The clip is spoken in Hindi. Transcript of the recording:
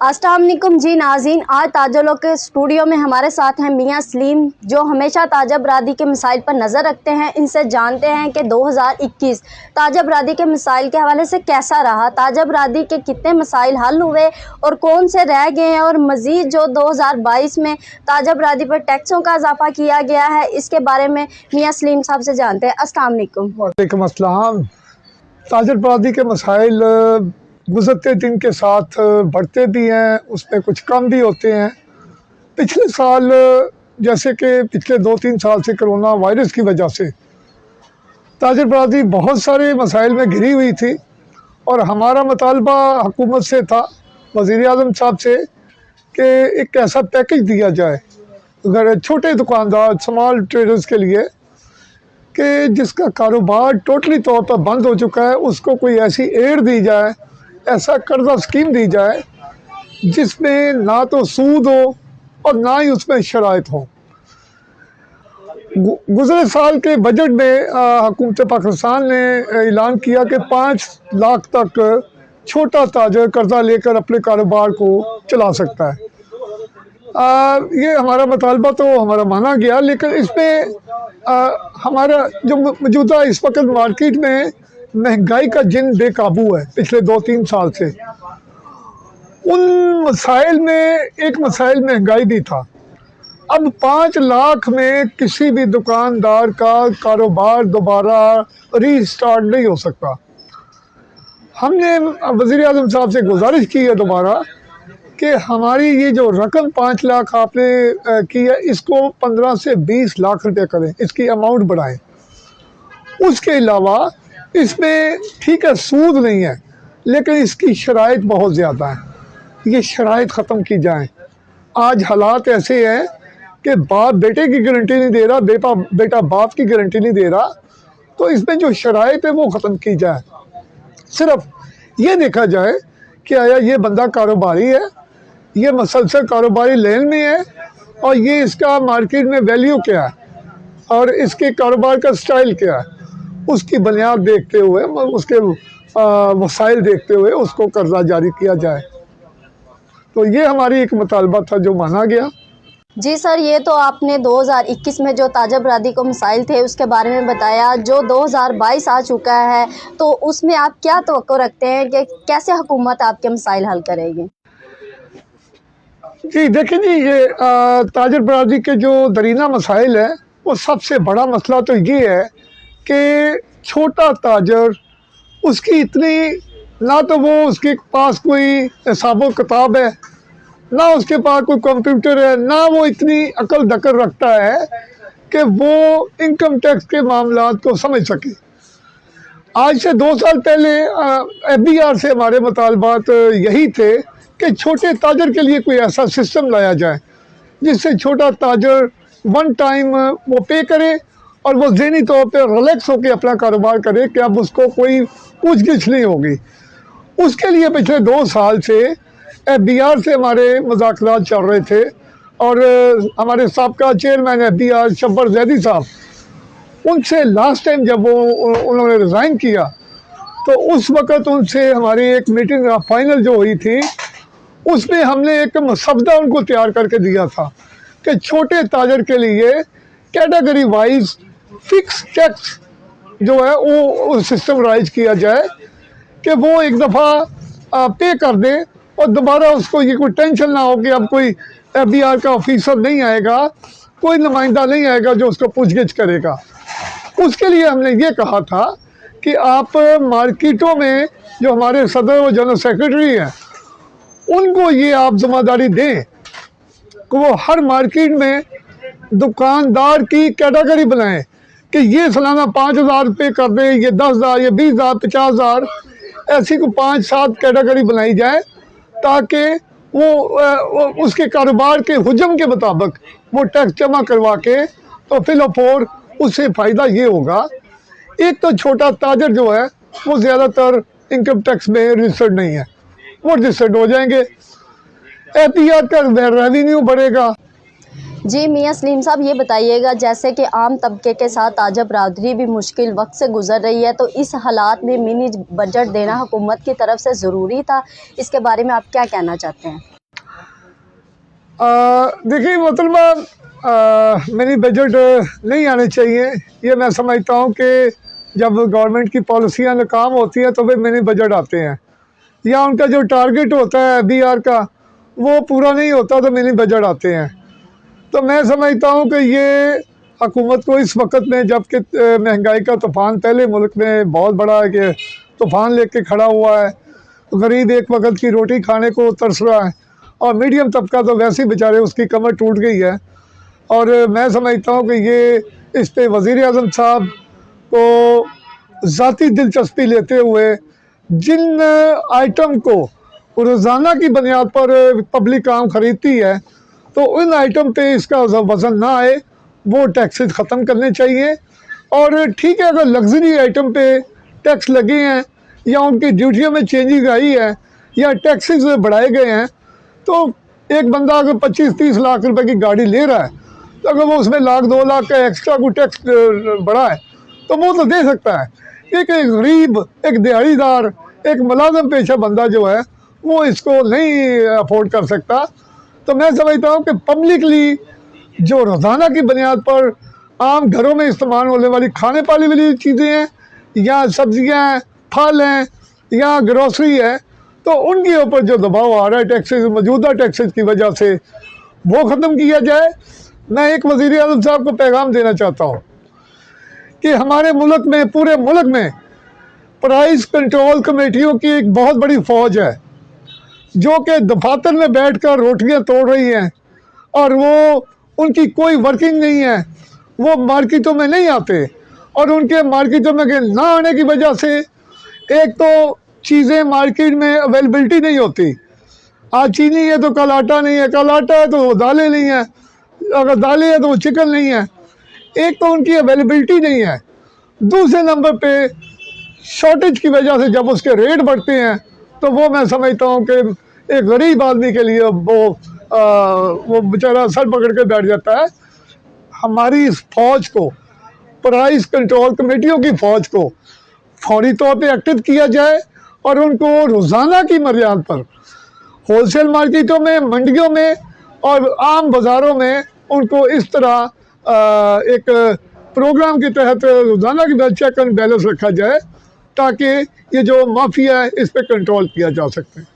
अस्सलाम वालेकुम जी नाज़रीन, आज ताजलों के स्टूडियो में हमारे साथ हैं मियां सलीम, जो हमेशा ताजा बरादरी के मसाइल पर नज़र रखते हैं। इनसे जानते हैं कि 2021 ताजा बरादरी के मसाइल के हवाले से कैसा रहा, ताजा बरादरी के कितने मसाइल हल हुए और कौन से रह गए हैं, और मज़ीद जो 2022 में ताजा बरादरी पर टैक्सों का इजाफा किया गया है, इसके बारे में मियां सलीम साहब से जानते हैं। अस्सलाम वालेकुम। वालेकुम अस्सलाम। ताजा बरादरी के मसाइल गुज़रते दिन के साथ बढ़ते भी हैं, उसमें कुछ कम भी होते हैं। पिछले साल जैसे कि पिछले 2-3 साल से कोरोना वायरस की वजह से ताजा बरादरी बहुत सारे मसाइल में घिरी हुई थी, और हमारा मुतालबा हुकूमत से था, वज़ीर आज़म साहब से, कि एक ऐसा पैकेज दिया जाए अगर छोटे दुकानदार स्मॉल ट्रेडर्स के लिए कि जिसका कारोबार टोटली तौर पर बंद हो चुका है, उसको कोई ऐसी एड दी जाए, ऐसा कर्जा स्कीम दी जाए जिसमें ना तो सूद हो और ना ही उसमें शराइत हो। गुज़रे साल के बजट में हुकूमत पाकिस्तान ने ऐलान किया कि 5 लाख तक छोटा ताजर कर्जा लेकर अपने कारोबार को चला सकता है। ये हमारा मुतालबा तो हमारा माना गया, लेकिन इसमें हमारा जो मौजूदा इस वक्त मार्केट में महंगाई का जिन बेकाबू है पिछले 2-3 साल से, उन मसाइल में एक मसाइल महंगाई भी था। अब 5 लाख में किसी भी दुकानदार का कारोबार दोबारा रीस्टार्ट नहीं हो सकता। हमने वज़ीर आज़म साहब से गुजारिश की है दोबारा कि हमारी ये जो रकम 5 लाख आपने की है, इसको 15 से 20 लाख रुपए करें, इसकी अमाउंट बढ़ाएं। उसके अलावा इसमें ठीक है सूद नहीं है, लेकिन इसकी शराइत बहुत ज़्यादा है, ये शराइत ख़त्म की जाएं। आज हालात ऐसे हैं कि बाप बेटे की गारंटी नहीं दे रहा, बेटा बाप की गारंटी नहीं दे रहा, तो इसमें जो शराइत है वो ख़त्म की जाए। सिर्फ ये देखा जाए कि आया ये बंदा कारोबारी है, ये मसलसल कारोबारी लेन में है, और ये इसका मार्केट में वैल्यू क्या है और इसके कारोबार का स्टाइल क्या है, उसकी बुनियाद देखते हुए, उसके वसाइल देखते हुए उसको कर्जा जारी किया जाए। तो ये हमारी एक मुतालबा था जो माना गया। जी सर, ये तो आपने 2021 में जो ताजा बरादरी को मसाइल थे उसके बारे में बताया। जो 2022 आ चुका है, तो उसमें आप क्या तवक्को रखते हैं कि कैसे हुकूमत आपके मसाइल हल करेगी? जी देखिए जी, ये ताजर बरादरी के जो दरीना मसाइल है, वो सबसे बड़ा मसला तो ये है कि छोटा ताजर, उसकी इतनी ना तो वो उसके पास कोई हिसाब किताब है, ना उसके पास कोई कंप्यूटर है, ना वो इतनी अकल दकर रखता है कि वो इनकम टैक्स के मामलात को समझ सके। आज से 2 साल पहले FBR से हमारे मुतालबात यही थे कि छोटे ताजर के लिए कोई ऐसा सिस्टम लाया जाए जिससे छोटा ताजर वन टाइम वो पे करे और वो ज़हनी तौर पर रिलैक्स होकर अपना कारोबार करे कि अब उसको कोई पूछ-गिछ नहीं होगी। उसके लिए पिछले 2 साल से FBR से हमारे मुज़ाकरात चल रहे थे, और हमारे साबका चेयरमैन FBR शब्बर ज़ैदी साहब, उनसे लास्ट टाइम जब उन्होंने रिज़ाइन किया, तो उस वक़्त उनसे हमारी एक मीटिंग फाइनल जो हुई थी, उसमें हमने एक मसवदा उनको तैयार करके दिया था कि छोटे ताजर के लिए कैटेगरी वाइज फिक्स टैक्स जो है वो सिस्टम राइज किया जाए कि वो एक दफ़ा पे कर दे, और दोबारा उसको ये कोई टेंशन ना हो कि अब कोई FBR का ऑफिसर नहीं आएगा, कोई नुमाइंदा नहीं आएगा जो उसको पूछगिछ करेगा। उसके लिए हमने ये कहा था कि आप मार्केटों में जो हमारे सदर और जनरल सेक्रेटरी हैं, उनको ये आप जिम्मेदारी दें कि वो हर मार्केट में दुकानदार की कैटेगरी बनाएं कि ये सालाना 5,000 रुपये कर दे, ये 10,000, ये 20,000, 50,000, ऐसी को 5-7 कैटेगरी बनाई जाए, ताकि वो उसके कारोबार के हुजम के मुताबिक वो टैक्स जमा करवा के, तो फिलहाल उससे फ़ायदा ये होगा, एक तो छोटा ताजर जो है वो ज़्यादातर इनकम टैक्स में रजिस्टर्ड नहीं है, वो रजिस्टर्ड हो जाएंगे, FBR का रेवेन्यू बढ़ेगा। जी मियां सलीम साहब, ये बताइएगा, जैसे कि आम तबके के साथ ताजा बरादरी भी मुश्किल वक्त से गुजर रही है, तो इस हालात में मिनी बजट देना हुकूमत की तरफ से ज़रूरी था, इसके बारे में आप क्या कहना चाहते हैं? देखिए मोहतरमा, मिनी बजट नहीं आने चाहिए। ये मैं समझता हूँ कि जब गवर्नमेंट की पॉलिसियाँ नाकाम होती हैं तो वे मिनी बजट आते हैं, या उनका जो टारगेट होता है BR का वो पूरा नहीं होता तो मिनी बजट आते हैं। तो मैं समझता हूँ कि ये हुकूमत को इस वक्त में, जबकि महंगाई का तूफ़ान पहले मुल्क में बहुत बड़ा है कि तूफ़ान लेके खड़ा हुआ है, गरीब एक वक्त की रोटी खाने को तरस रहा है, और मीडियम तबका तो वैसे ही बेचारे उसकी कमर टूट गई है। और मैं समझता हूँ कि ये इस पे वज़ीर आज़म साहब को ज़ाती दिलचस्पी लेते हुए जिन आइटम को रोज़ाना की बुनियाद पर पब्लिक आम ख़रीदती है, तो उन आइटम पे इसका वज़न ना आए, वो टैक्सेस ख़त्म करने चाहिए। और ठीक है, अगर लग्जरी आइटम पे टैक्स लगे हैं या उनकी ड्यूटियों में चेंजिंग आई है या टैक्सेस बढ़ाए गए हैं, तो एक बंदा अगर 25-30 लाख रुपए की गाड़ी ले रहा है, तो अगर वो उसमें 1-2 लाख का एक्स्ट्रा कोई टैक्स बढ़ा है तो वो तो दे सकता है। एक गरीब, एक दिहाड़ीदार, एक मुलाजम पेशा बंदा जो है वो इसको नहीं अफोर्ड कर सकता। तो मैं समझता हूँ कि पब्लिकली जो रोज़ाना की बुनियाद पर आम घरों में इस्तेमाल होने वाली खाने पाने वाली चीज़ें हैं, या सब्जियाँ हैं, फल हैं, या ग्रोसरी है, तो उनके ऊपर जो दबाव आ रहा है टैक्सेस, मौजूदा टैक्सेस की वजह से, वो ख़त्म किया जाए। मैं एक वज़ीर आज़म साहब को पैगाम देना चाहता हूँ कि हमारे मुल्क में, पूरे मुल्क में प्राइस कंट्रोल कमेटियों की एक बहुत बड़ी फ़ौज है जो कि दफातर में बैठकर रोटियां तोड़ रही हैं, और वो उनकी कोई वर्किंग नहीं है, वो मार्केटों में नहीं आते, और उनके मार्केटों में ना आने की वजह से एक तो चीज़ें मार्केट में अवेलेबिलिटी नहीं होती। आज चीनी है तो कल आटा नहीं है, कल आटा है तो वो दालें नहीं है, अगर दालें है तो वो चिकन नहीं है। एक तो उनकी अवेलेबिलिटी नहीं है, दूसरे नंबर पे शॉर्टेज की वजह से जब उसके रेट बढ़ते हैं तो वो मैं समझता हूँ कि एक गरीब आदमी के लिए वो बेचारा सर पकड़ के बैठ जाता है। हमारी इस फौज को, प्राइस कंट्रोल कमेटियों की फौज को फौरी तौर पे एक्टिव किया जाए, और उनको रोज़ाना की बुनियाद पर होलसेल मार्केटों में, मंडियों में और आम बाज़ारों में उनको इस तरह एक प्रोग्राम के तहत रोज़ाना की चेक एंड बैलेंस रखा जाए, ताकि ये जो माफिया है इस पर कंट्रोल किया जा सकता है।